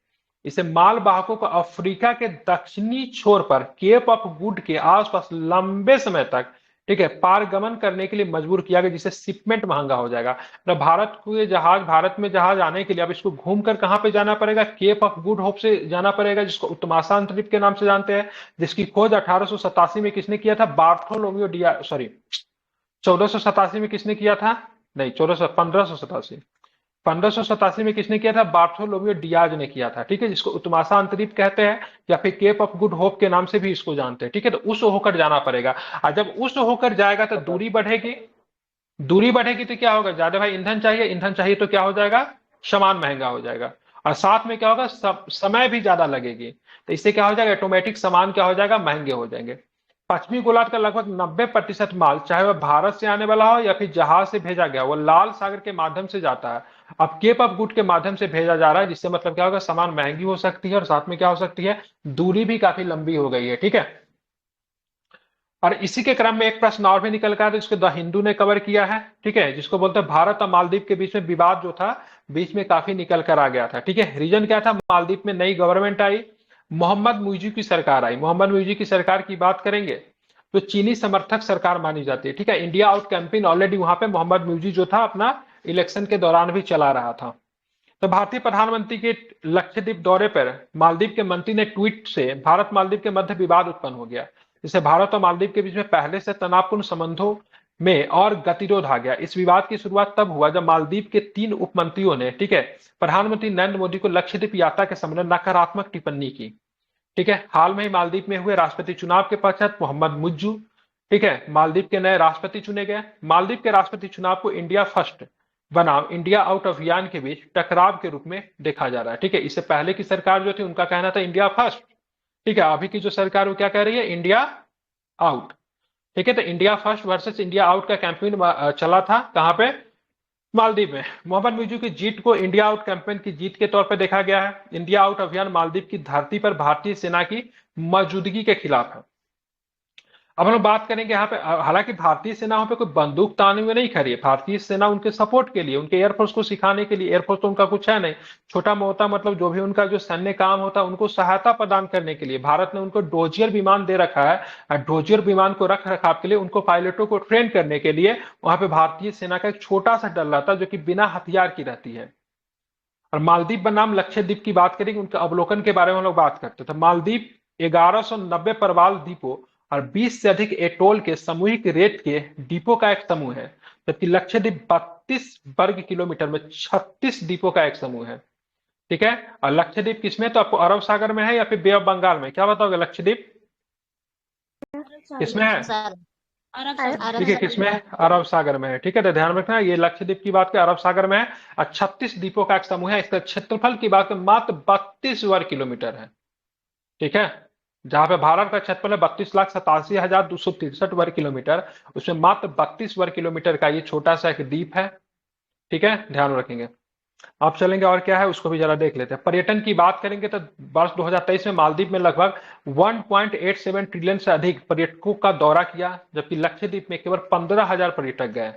इसे मालवाहकों को अफ्रीका के दक्षिणी छोर पर केप ऑफ गुड के आसपास लंबे समय तक, ठीक है, पारगमन करने के लिए मजबूर किया गया, जिससे शिपमेंट महंगा हो जाएगा। मतलब भारत में जहाज आने के लिए अब इसको घूमकर कहां पे जाना पड़ेगा, केप ऑफ गुड होप से जाना पड़ेगा, जिसको उत्तमासा अंतरिप के नाम से जानते हैं, जिसकी खोज 1887 में किसने किया था, बार्थोलोमियो डिया, सॉरी 1487 में किसने किया था, नहीं 1587, 1587 में किसने किया था, बार्थोलोमियो डियाज ने किया था। ठीक है, जिसको उत्तमासा अंतरीप कहते हैं, या फिर केप ऑफ गुड होप के नाम से भी इसको जानते हैं। ठीक है, तो उस होकर जाना पड़ेगा, और जब उस होकर जाएगा तो दूरी बढ़ेगी, दूरी बढ़ेगी तो क्या होगा, ज्यादा भाई ईंधन चाहिए, ईंधन चाहिए तो क्या हो जाएगा, सामान महंगा हो जाएगा, और साथ में क्या होगा, समय भी ज्यादा लगेगी। तो इससे क्या हो जाएगा, ऑटोमेटिक सामान क्या हो जाएगा, महंगे हो जाएंगे। पश्चिमी गोलार्ध का लगभग 90% माल, चाहे वह भारत से आने वाला हो या फिर जहाज से भेजा गया, वो लाल सागर के माध्यम से जाता है। अब केप ऑफ गुड के माध्यम से भेजा जा रहा है, जिससे मतलब क्या होगा, सामान महंगी हो सकती है, और साथ में क्या हो सकती है, दूरी भी काफी लंबी हो गई है। ठीक है, और इसी के क्रम में एक प्रश्न और भी निकल कर, इसको द हिंदू ने कवर किया है। ठीक है, जिसको बोलते हैं भारत और मालदीव के बीच में विवाद जो था, बीच में काफी निकल कर आ गया था। ठीक है, रीजन क्या था, मालदीव में नई गवर्नमेंट आई, मोहम्मद मुइजी की सरकार आई। मोहम्मद मुइजी की सरकार की बात करेंगे तो चीनी समर्थक सरकार मानी जाती है। ठीक है, इंडिया आउट कैंपेन ऑलरेडी वहां पे मोहम्मद मुइजी जो था अपना इलेक्शन के दौरान भी चला रहा था। तो भारतीय प्रधानमंत्री के लक्षद्वीप दौरे पर मालदीव के मंत्री ने ट्वीट से भारत मालदीव के मध्य विवाद उत्पन्न हो गया, जिससे भारत और मालदीव के बीच में पहले से तनावपूर्ण संबंधों में और गतिरोध आ गया। इस विवाद की शुरुआत तब हुआ जब मालदीव के 3 उप मंत्रियों ने, ठीक है, प्रधानमंत्री नरेंद्र मोदी को लक्षद्वीप यात्रा के संबंध में नकारात्मक टिप्पणी की। ठीक है, हाल में ही मालदीव में हुए राष्ट्रपति चुनाव के पश्चात मोहम्मद मुज्जू, ठीक है, मालदीव के नए राष्ट्रपति चुने गए। मालदीव के राष्ट्रपति चुनाव को इंडिया फर्स्ट बनाम इंडिया आउट अभियान के बीच टकराव के रूप में देखा जा रहा है। ठीक है, इससे पहले की सरकार जो थी उनका कहना था इंडिया फर्स्ट। ठीक है, अभी की जो सरकार वो क्या कह रही है, इंडिया आउट। ठीक है, तो India first versus India out का कैंपेन चला था, कहां पे, मालदीव में। मोहम्मद मुइजू की जीत को इंडिया आउट कैंपेन की जीत के तौर पर देखा गया है। इंडिया आउट अभियान मालदीव की धरती पर भारतीय सेना की मौजूदगी के खिलाफ है। अब हम लोग बात करेंगे यहाँ पे, हालांकि भारतीय सेना वहां पे कोई बंदूक ताने हुए नहीं खड़ी है, भारतीय सेना उनके सपोर्ट के लिए, उनके एयरफोर्स को सिखाने के लिए, एयरफोर्स तो उनका कुछ है नहीं, छोटा मोटा मतलब जो भी उनका जो सैन्य काम होता है उनको सहायता प्रदान करने के लिए भारत ने उनको डोजियर विमान दे रखा है। डोजियर विमान को रख रखाव के लिए, उनको पायलटों को ट्रेन करने के लिए वहां पे भारतीय सेना का एक छोटा सा दल रहता है, जो कि बिना हथियार की रहती है। और मालदीव बनाम लक्षद्वीप की बात करेंगे, उनके अवलोकन के बारे में हम लोग बात करते हैं। तो मालदीव 1190 प्रवाल द्वीपों और 20 से अधिक एटोल के सामूहिक रेत के द्वीपों का एक समूह है, जबकि लक्षद्वीप 32 वर्ग किलोमीटर में 36 द्वीपों का एक समूह है। ठीक है, और लक्षद्वीप किसमें, तो आपको अरब सागर में है या फिर बे ऑफ बंगाल में, क्या बताओगे, लक्षद्वीप किसमें है, ठीक है, किसमें है? अरब सागर में है। ठीक है, तो ध्यान रखना ये लक्षद्वीप की बात करें अरब सागर में है और 36 द्वीपों का एक समूह है। इसका क्षेत्रफल की बात करें मात्र 32 वर्ग किलोमीटर है। ठीक है, जहां पे भारत का क्षेत्रफल है 32,87,263 वर्ग किलोमीटर, उसमें मात्र 32 वर्ग किलोमीटर का ये छोटा सा एक द्वीप है। ठीक है, ध्यान रखेंगे। आप चलेंगे और क्या है उसको भी जरा देख लेते हैं। पर्यटन की बात करेंगे तो वर्ष 2023 में मालदीव में लगभग 1.87 ट्रिलियन से अधिक पर्यटकों का दौरा किया, जबकि लक्षद्वीप में केवल 15,000 पर्यटक गए।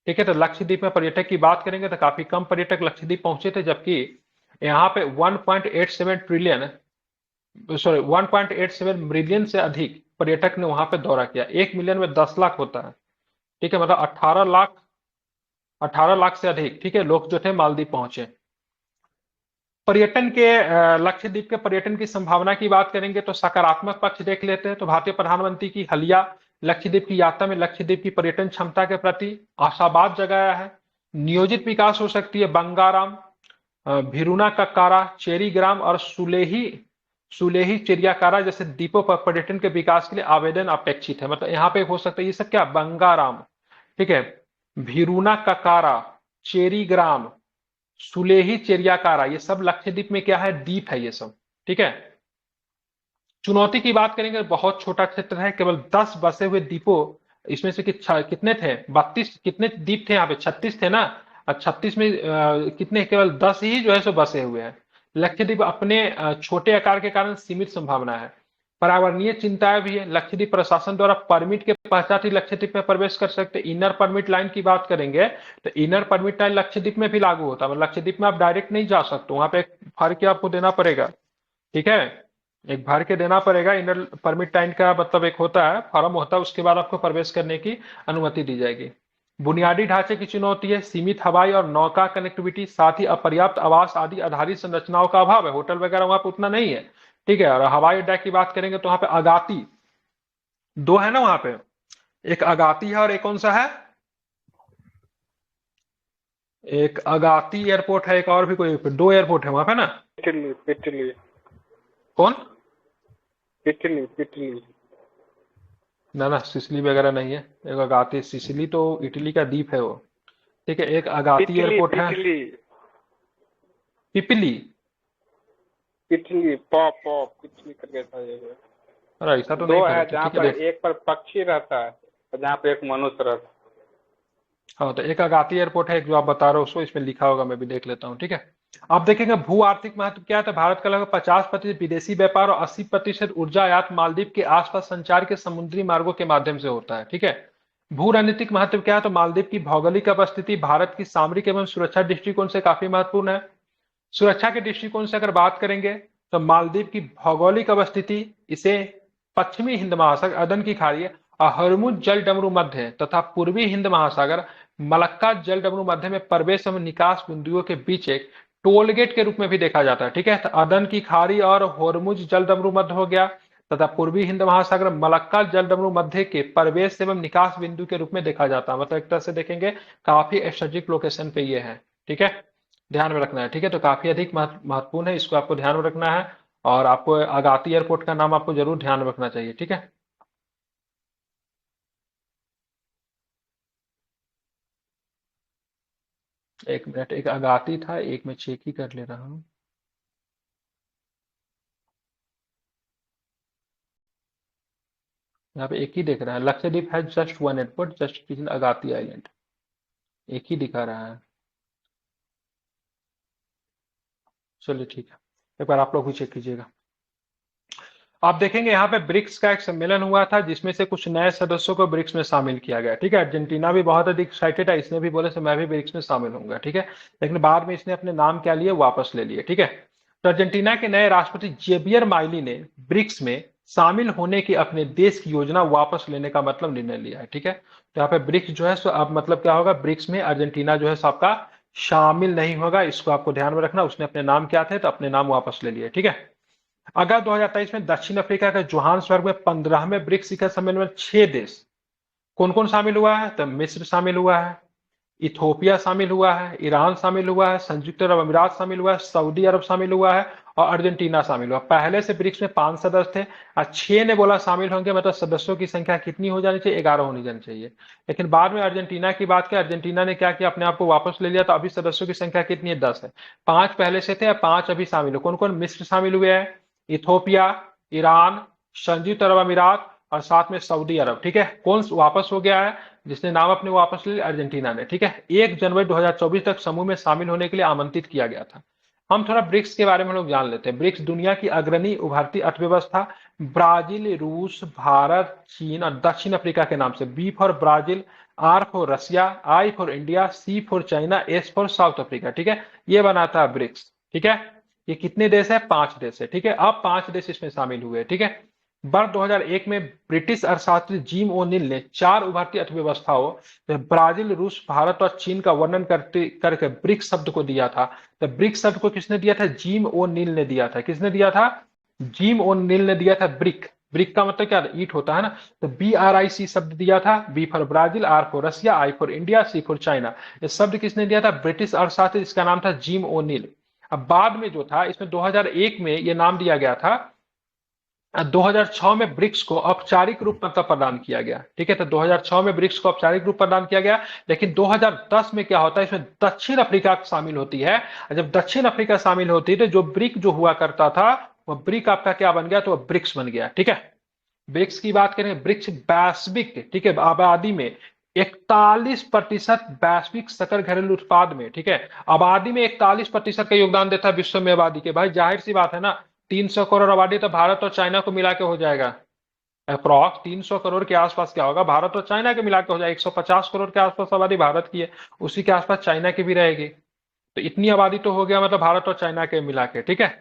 ठीक है, तो लक्षद्वीप में पर्यटक की बात करेंगे तो काफी कम पर्यटक लक्षद्वीप पहुंचे थे, जबकि यहाँ पे 1.87 ट्रिलियन, सॉरी 1.87 मिलियन से अधिक पर्यटक ने वहां पे दौरा किया। 1 मिलियन में 10 लाख होता है। ठीक है, मतलब 18 लाख से अधिक, ठीक है, लोग जो थे मालदीव पहुंचे। पर्यटन के लक्षद्वीप के पर्यटन की संभावना की बात करेंगे तो सकारात्मक पक्ष देख लेते हैं तो भारतीय प्रधानमंत्री की हालिया लक्षद्वीप की यात्रा में लक्षद्वीप की पर्यटन क्षमता के प्रति आशावाद जगाया है। नियोजित विकास हो सकती है बंगाराम, भिरुना कक्कारा, चेरी ग्राम और सुलेही सुलेही चिड़ियाकारा जैसे द्वीपों पर पर्यटन के विकास के लिए आवेदन अपेक्षित है। मतलब यहाँ पे हो सकता है ये सब क्या, बंगाराम, ठीक है, भिरुना ककारा, चेरी ग्राम, सुलेही चिड़ियाकारा, ये सब लक्षद्वीप में क्या है, द्वीप है ये सब। ठीक है, चुनौती की बात करेंगे बहुत छोटा क्षेत्र है, केवल 10 बसे हुए द्वीपों, इसमें से कितने थे, 32, कितने द्वीप थे यहाँ पे, 36 थे ना, और 36 में कितने, केवल 10 ही जो है सो बसे हुए हैं। लक्षद्वीप अपने छोटे आकार के कारण सीमित संभावना है। पर्यावरणीय चिंताएं भी है। लक्षद्वीप प्रशासन द्वारा परमिट के पश्चात ही लक्षद्वीप में प्रवेश कर सकते। इनर परमिट लाइन की बात करेंगे तो इनर परमिट लाइन लक्षद्वीप में भी लागू होता है, मतलब लक्षद्वीप में आप डायरेक्ट नहीं जा सकते, वहां पे एक भर के आपको देना पड़ेगा। ठीक है, एक भर के देना पड़ेगा। इनर परमिट लाइन का मतलब एक होता है, फॉर्म होता है, उसके बाद आपको प्रवेश करने की अनुमति दी जाएगी। बुनियादी ढांचे की चुनौती है, सीमित हवाई और नौका कनेक्टिविटी, साथ ही अपर्याप्त आवास आदि आधारित संरचनाओं का अभाव है, होटल वगैरह वहां पे उतना नहीं है। ठीक है, और हवाई अड्डा की बात करेंगे तो वहां पे अगाती दो है ना, वहां पे एक अगाती है और एक कौन सा है, एक अगाती एयरपोर्ट है, एक और भी कोई, दो एयरपोर्ट है वहां पे ना। पिटली पिटली कौन? पिटली पिटली ना ना, सिसिली वगैरह नहीं है। एक अगाती, सिसिली तो इटली का द्वीप है वो। ठीक है, एक अगाती पिटली एयरपोर्ट है। पिटली पिपली, पिटली पॉप पॉप कुछ भी करके था ये। अरे ऐसा तो दो नहीं है पता था। जहाँ ठीक है, पर देख, एक पर पक्षी रहता है और जहाँ पे एक मनुष्य रहता है। हाँ तो एक अगाती एयरपोर्ट है, एक जो आप बता रहे हो उसको इसमें लिखा होगा, मैं भी देख लेता हूँ। ठीक है, आप देखेंगे भू आर्थिक महत्व क्या है, भारत का लगभग 50% विदेशी व्यापार और 80% ऊर्जा आयात मालदीव के आसपास संचार के समुद्री मार्गों के माध्यम से होता है। ठीक है, भू रणनीतिक महत्व क्या है, तो मालदीव की भौगोलिक अवस्थिति भारत की सामरिक एवं सुरक्षा दृष्टिकोण से काफी महत्वपूर्ण है। सुरक्षा के दृष्टिकोण से अगर बात करेंगे तो मालदीव की भौगोलिक अवस्थिति इसे पश्चिमी हिंद महासागर, अदन की खाड़ी और हरमुज जल डमरू मध्य तथा पूर्वी हिंद महासागर मलक्का जल डमरू मध्य में प्रवेश एवं निकास बिंदुओं के बीच एक टोल गेट के रूप में भी देखा जाता है। ठीक है, तो अदन की खाड़ी और हरमुज जल डमरू मध्य हो गया तथा पूर्वी हिंद महासागर मलक्का जल डमरू मध्य के प्रवेश एवं निकास बिंदु के रूप में देखा जाता है। मतलब एक तरह से देखेंगे काफी स्ट्रेटेजिक लोकेशन पे ये है। ठीक है, ध्यान में रखना है। ठीक है, तो काफी अधिक महत्वपूर्ण है, इसको आपको ध्यान में रखना है और आपको अगाती एयरपोर्ट का नाम आपको जरूर ध्यान में रखना चाहिए। ठीक है, एक मिनट, एक अगाती था, एक मैं चेक ही कर ले रहा हूँ। यहाँ पे एक ही देख रहा है, लक्षद्वीप है just one airport, just in Agatti island, एक ही दिखा रहा है। चलिए ठीक है, एक बार आप लोग भी चेक कीजिएगा। आप देखेंगे यहाँ पे ब्रिक्स का एक सम्मेलन हुआ था जिसमें से कुछ नए सदस्यों को ब्रिक्स में शामिल किया गया। ठीक है, अर्जेंटीना भी बहुत अधिक एक्साइटेड है, इसने भी बोले से मैं भी ब्रिक्स में शामिल होऊंगा। ठीक है, लेकिन बाद में इसने अपने नाम क्या लिए, वापस ले लिए। ठीक है, तो अर्जेंटीना के नए राष्ट्रपति जेबियर माइली ने ब्रिक्स में शामिल होने की अपने देश की योजना वापस लेने का मतलब निर्णय लिया है। ठीक है, तो यहाँ पे ब्रिक्स जो है सो अब मतलब क्या होगा, ब्रिक्स में अर्जेंटीना जो है सो आपका शामिल नहीं होगा, इसको आपको ध्यान में रखना। उसने अपने नाम क्या थे, तो अपने नाम वापस ले लिए। ठीक है, अगस्त 2023 में दक्षिण अफ्रीका के जोहान्सबर्ग में 15वें ब्रिक्स शिखर सम्मेलन में 6 देश कौन कौन शामिल हुआ है, तो मिस्र शामिल हुआ है, इथोपिया शामिल हुआ है, ईरान शामिल हुआ है, संयुक्त अरब अमीरात शामिल हुआ है, सऊदी अरब शामिल हुआ है और अर्जेंटीना शामिल हुआ। पहले से ब्रिक्स में 5 सदस्य थे और 6 ने बोला शामिल होंगे, मतलब सदस्यों की संख्या कितनी हो जानी चाहिए, 11 होनी जानी चाहिए। लेकिन बाद में अर्जेंटीना की बात की, अर्जेंटीना ने क्या किया, अपने आप को वापस ले लिया, तो अभी सदस्यों की संख्या कितनी है, 10 है। 5 पहले से थे और 5 अभी शामिल हो। कौन कौन? मिस्र शामिल हुए हैं, इथोपिया, ईरान, संयुक्त अरब अमीरात और साथ में सऊदी अरब। ठीक है, कौन वापस हो गया है, जिसने नाम अपने वापस ले लिया, अर्जेंटीना ने। ठीक है, 1 जनवरी 2024 तक समूह में शामिल होने के लिए आमंत्रित किया गया था। हम थोड़ा ब्रिक्स के बारे में लोग जान लेते हैं। ब्रिक्स दुनिया की अग्रणी उभरती अर्थव्यवस्था, ब्राजील, रूस, भारत, चीन और दक्षिण अफ्रीका के नाम से। B for Brazil, R for Russia, I for India, C for China, S for South Africa. ठीक है, ये बनाता है ब्रिक्स। ठीक है, ये कितने देश है? 5 देश है। ठीक है, अब 5 देश इसमें शामिल हुए। ठीक है, वर्ष 2001 में ब्रिटिश अर्थशास्त्री जिम ओनिल ने 4 उभरती अर्थव्यवस्थाओं ब्राजील, रूस, भारत और चीन का वर्णन करके ब्रिक्स शब्द को दिया था। तो ब्रिक्स शब्द को किसने दिया था? जिम ओनिल ने दिया था। किसने दिया था? जिम ओनिल ने दिया था। ब्रिक, ब्रिक का मतलब क्या? ईट होता है ना। तो BRIC शब्द दिया था। B for Brazil, R for Russia, I for India, C for China. ये शब्द किसने दिया था? ब्रिटिश अर्थशास्त्री, इसका नाम था जिम ओनिल। अब बाद में जो था, इसमें 2001 में ये नाम दिया गया था। 2006 में ब्रिक्स को औपचारिक रूप मतलब प्रदान किया गया। ठीक है, तो 2006 में ब्रिक्स को औपचारिक रूप प्रदान किया गया। लेकिन 2010 में क्या होता है, इसमें दक्षिण अफ्रीका शामिल होती है। और जब दक्षिण अफ्रीका शामिल होती है तो जो ब्रिक जो हुआ करता था, वह ब्रिक आपका क्या बन गया? तो वह ब्रिक्स बन गया। ठीक है, ब्रिक्स की बात करें, ब्रिक्स वैश्विक, ठीक है, आबादी में 41% वैश्विक सकल घरेलू उत्पाद में। ठीक है, आबादी में 41% का योगदान देता है विश्व में आबादी के। भाई जाहिर सी बात है ना, 300 करोड़ आबादी तो भारत और चाइना को मिला के हो जाएगा। अप्रॉक्स 300 करोड़ के आसपास क्या होगा, भारत और चाइना के मिला के हो जाएगा। 150 करोड़ के आसपास आबादी भारत की है, उसी के आसपास चाइना की भी रहेगी। तो इतनी आबादी तो हो गया, मतलब भारत और चाइना के मिला के। ठीक है,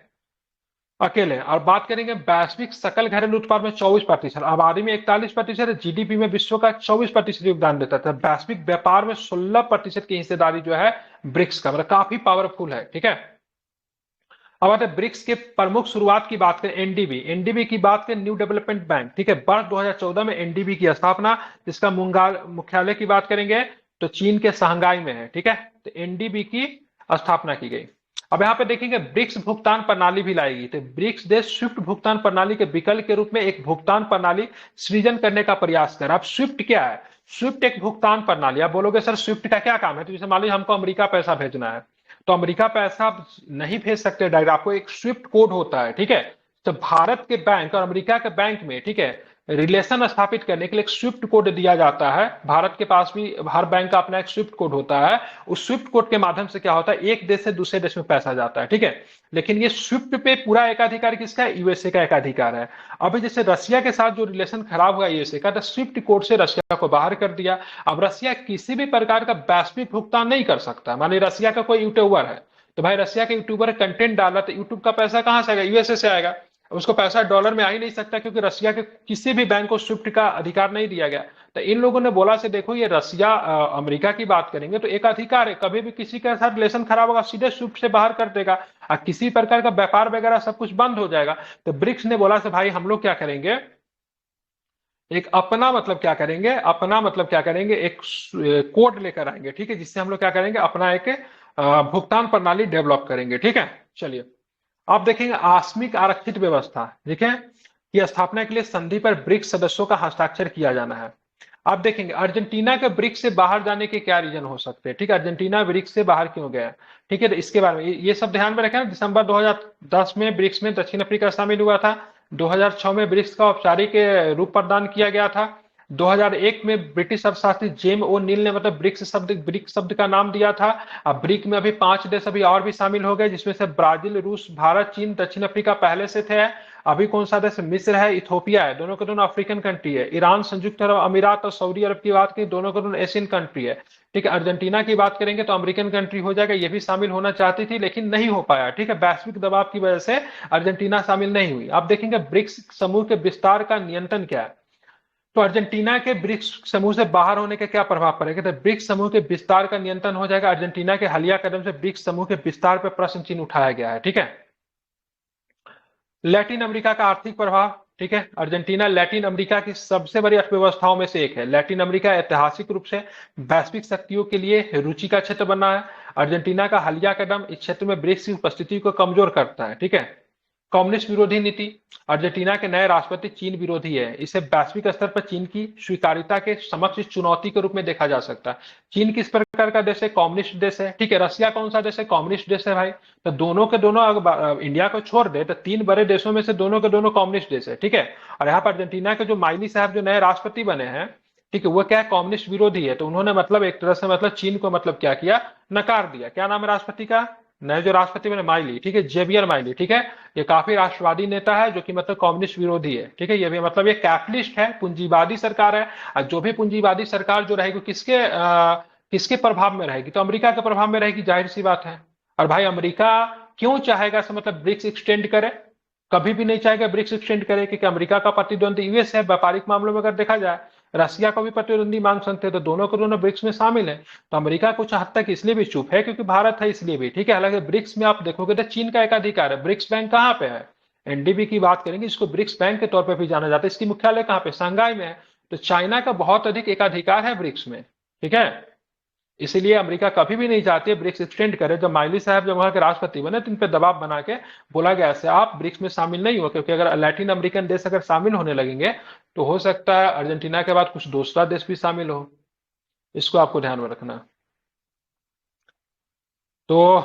अकेले। और बात करेंगे वैश्विक सकल घरेलू उत्पाद में 24%, आबादी में 41%, जीडीपी में विश्व का 24% योगदान देता था। वैश्विक व्यापार में 16% की हिस्सेदारी जो है ब्रिक्स का, मतलब काफी पावरफुल है। ठीक है, अब आते हैं ब्रिक्स के प्रमुख शुरुआत की बात करें। एनडीबी, एनडीबी की बात करें, न्यू डेवलपमेंट बैंक। ठीक है, वर्ष 2014 में एनडीबी की स्थापना, जिसका मुख्यालय की बात करेंगे तो चीन के शंघाई में है। ठीक है, तो एनडीबी की स्थापना की गई। अब यहाँ पे देखेंगे ब्रिक्स भुगतान प्रणाली भी लाई गई। तो ब्रिक्स देश स्विफ्ट भुगतान प्रणाली के विकल्प के रूप में एक भुगतान प्रणाली सृजन करने का प्रयास कर। अब स्विफ्ट क्या है? स्विफ्ट एक भुगतान प्रणाली। आप बोलोगे सर स्विफ्ट का क्या काम है? तो जैसे मान लीजिए हमको अमेरिका पैसा भेजना है, तो अमेरिका पैसा आप नहीं भेज सकते डायरेक्ट, आपको एक स्विफ्ट कोड होता है। ठीक है, तो भारत के बैंक और अमेरिका के बैंक में, ठीक है, रिलेशन स्थापित करने के लिए एक स्विफ्ट कोड दिया जाता है। भारत के पास भी हर बैंक का अपना एक स्विफ्ट कोड होता है। उस स्विफ्ट कोड के माध्यम से क्या होता है, एक देश से दूसरे देश में पैसा जाता है। ठीक है, लेकिन ये स्विफ्ट पे पूरा एकाधिकार किसका है? यूएसए का एकाधिकार है। अभी जैसे रशिया के साथ जो रिलेशन खराब हुआ यूएसए का, तो स्विफ्ट कोड से रशिया को बाहर कर दिया। अब रशिया किसी भी प्रकार का वैश्विक भुगतान नहीं कर सकता। मान लीजिए रशिया का कोई यूट्यूबर है, तो भाई रशिया के यूट्यूबर कंटेंट डाला, तो यूट्यूब का पैसा कहां से आएगा? यूएसए से आएगा। उसको पैसा डॉलर में आ ही नहीं सकता, क्योंकि रशिया के किसी भी बैंक को स्विफ्ट का अधिकार नहीं दिया गया। तो इन लोगों ने बोला से देखो, ये रशिया अमेरिका की बात करेंगे तो एक अधिकार है, कभी भी किसी के साथ रिलेशन खराब होगा सीधे स्विफ्ट से बाहर कर देगा और किसी प्रकार का व्यापार वगैरह सब कुछ बंद हो जाएगा। तो ब्रिक्स ने बोला से भाई हम लोग क्या करेंगे, एक अपना मतलब क्या करेंगे, अपना मतलब क्या करेंगे, एक कोड लेकर आएंगे। ठीक है, जिससे हम लोग क्या करेंगे, अपना एक भुगतान प्रणाली डेवलप करेंगे। ठीक है, चलिए आप देखेंगे आकस्मिक आरक्षित व्यवस्था, देखें कि स्थापना के लिए संधि पर ब्रिक्स सदस्यों का हस्ताक्षर किया जाना है। आप देखेंगे अर्जेंटीना के ब्रिक्स से बाहर जाने के क्या रीजन हो सकते हैं। ठीक है, अर्जेंटीना ब्रिक्स से बाहर क्यों गया? ठीक है, तो इसके बारे में ये सब ध्यान में रखें। दिसंबर 2010 में ब्रिक्स में दक्षिण अफ्रीका शामिल हुआ था। 2006 में ब्रिक्स का औपचारिक रूप प्रदान किया गया था। 2001 में ब्रिटिश अर्थशास्त्री जेम ओ नील ने मतलब ब्रिक्स शब्द का नाम दिया था। अब ब्रिक में अभी 5 देश अभी और भी शामिल हो गए, जिसमें से ब्राजील, रूस, भारत, चीन, दक्षिण अफ्रीका पहले से थे। अभी कौन सा देश? मिस्र है, इथोपिया है, दोनों के दोनों अफ्रीकन कंट्री है। ईरान, संयुक्त अरब अमीरात और सऊदी अरब की बात करें, दोनों के दोनों एशियन कंट्री है। ठीक है, अर्जेंटीना की बात करेंगे तो अमेरिकन कंट्री हो जाएगा, ये भी शामिल होना चाहती थी लेकिन नहीं हो पाया। ठीक है, वैश्विक दबाव की वजह से अर्जेंटीना शामिल नहीं हुई। आप देखेंगे ब्रिक्स समूह के विस्तार का नियंत्रण क्या है। तो अर्जेंटीना के ब्रिक्स समूह से बाहर होने का क्या प्रभाव पड़ेगा? तो ब्रिक्स समूह के विस्तार का नियंत्रण हो जाएगा। अर्जेंटीना के हालिया कदम से ब्रिक्स समूह के विस्तार पर प्रश्न चिन्ह उठाया गया है। ठीक है, लैटिन अमेरिका का आर्थिक प्रभाव, ठीक है। अर्जेंटीना लैटिन अमेरिका की सबसे बड़ी अर्थव्यवस्थाओं में से एक है। लैटिन अमेरिका ऐतिहासिक रूप से वैश्विक शक्तियों के लिए रुचि का क्षेत्र बना है। अर्जेंटीना का हालिया कदम इस क्षेत्र में ब्रिक्स की उपस्थिति को कमजोर करता है। ठीक है। कम्युनिस्ट विरोधी नीति। अर्जेंटीना के नए राष्ट्रपति चीन विरोधी है। इसे वैश्विक स्तर पर चीन की स्वीकार्यता के समक्ष चुनौती के रूप में देखा जा सकता है। चीन किस प्रकार का देश है? कम्युनिस्ट देश है। ठीक है। रसिया कौन सा देश है? कम्युनिस्ट देश है भाई। तो दोनों के दोनों, अगर इंडिया को छोड़ दे तो तीन बड़े देशों में से दोनों के दोनों कम्युनिस्ट देश है। ठीक है। और यहाँ पर अर्जेंटीना के जो माइली साहब जो नए राष्ट्रपति बने हैं, ठीक है, वो क्या है? कम्युनिस्ट विरोधी है। तो उन्होंने मतलब एक तरह से मतलब चीन को मतलब क्या किया? नकार दिया। क्या नाम है राष्ट्रपति का? नए जो राष्ट्रपति बने माइली, ठीक है, जेवियर माइली। ठीक है। ये काफी राष्ट्रवादी नेता है जो कि मतलब कम्युनिस्ट विरोधी है। ठीक है। ये भी मतलब ये कैपिटलिस्ट है, पूंजीवादी सरकार है। और जो भी पूंजीवादी सरकार जो रहेगी किसके किसके प्रभाव में रहेगी? तो अमेरिका के प्रभाव में रहेगी, जाहिर सी बात है। और भाई अमेरिका क्यों चाहेगा से मतलब ब्रिक्स एक्सटेंड करे? कभी भी नहीं चाहेगा ब्रिक्स एक्सटेंड करे, क्योंकि अमेरिका का प्रतिद्वंदी यूएस है। व्यापारिक मामलों में अगर देखा जाए, रसिया को भी प्रतिद्वंदी मांग सकते हैं, तो दोनों के दोनों ब्रिक्स में शामिल है। तो अमेरिका कुछ हद तक इसलिए भी चुप है क्योंकि भारत है, इसलिए भी। ठीक है। हालांकि ब्रिक्स में आप देखोगे तो चीन का एकाधिकार है। ब्रिक्स बैंक कहाँ पे है? एनडीबी की बात करेंगे, इसको ब्रिक्स बैंक के तौर पर भी जाना जाता है। इसकी मुख्यालय कहाँ पे? शंघाई में है। तो चाइना का बहुत अधिक एकाधिकार है ब्रिक्स में। ठीक है। इसीलिए अमेरिका कभी भी नहीं चाहती है ब्रिक्स एक्सटेंड करे। जब माइली साहब जब वहां के राष्ट्रपति बने तो इन पे दबाव बना के बोला गया ऐसे आप ब्रिक्स में शामिल नहीं हो, क्योंकि अगर लैटिन अमेरिकन देश अगर शामिल होने लगेंगे तो हो सकता है अर्जेंटीना के बाद कुछ दूसरा देश भी शामिल हो। इसको आपको ध्यान में रखना। तो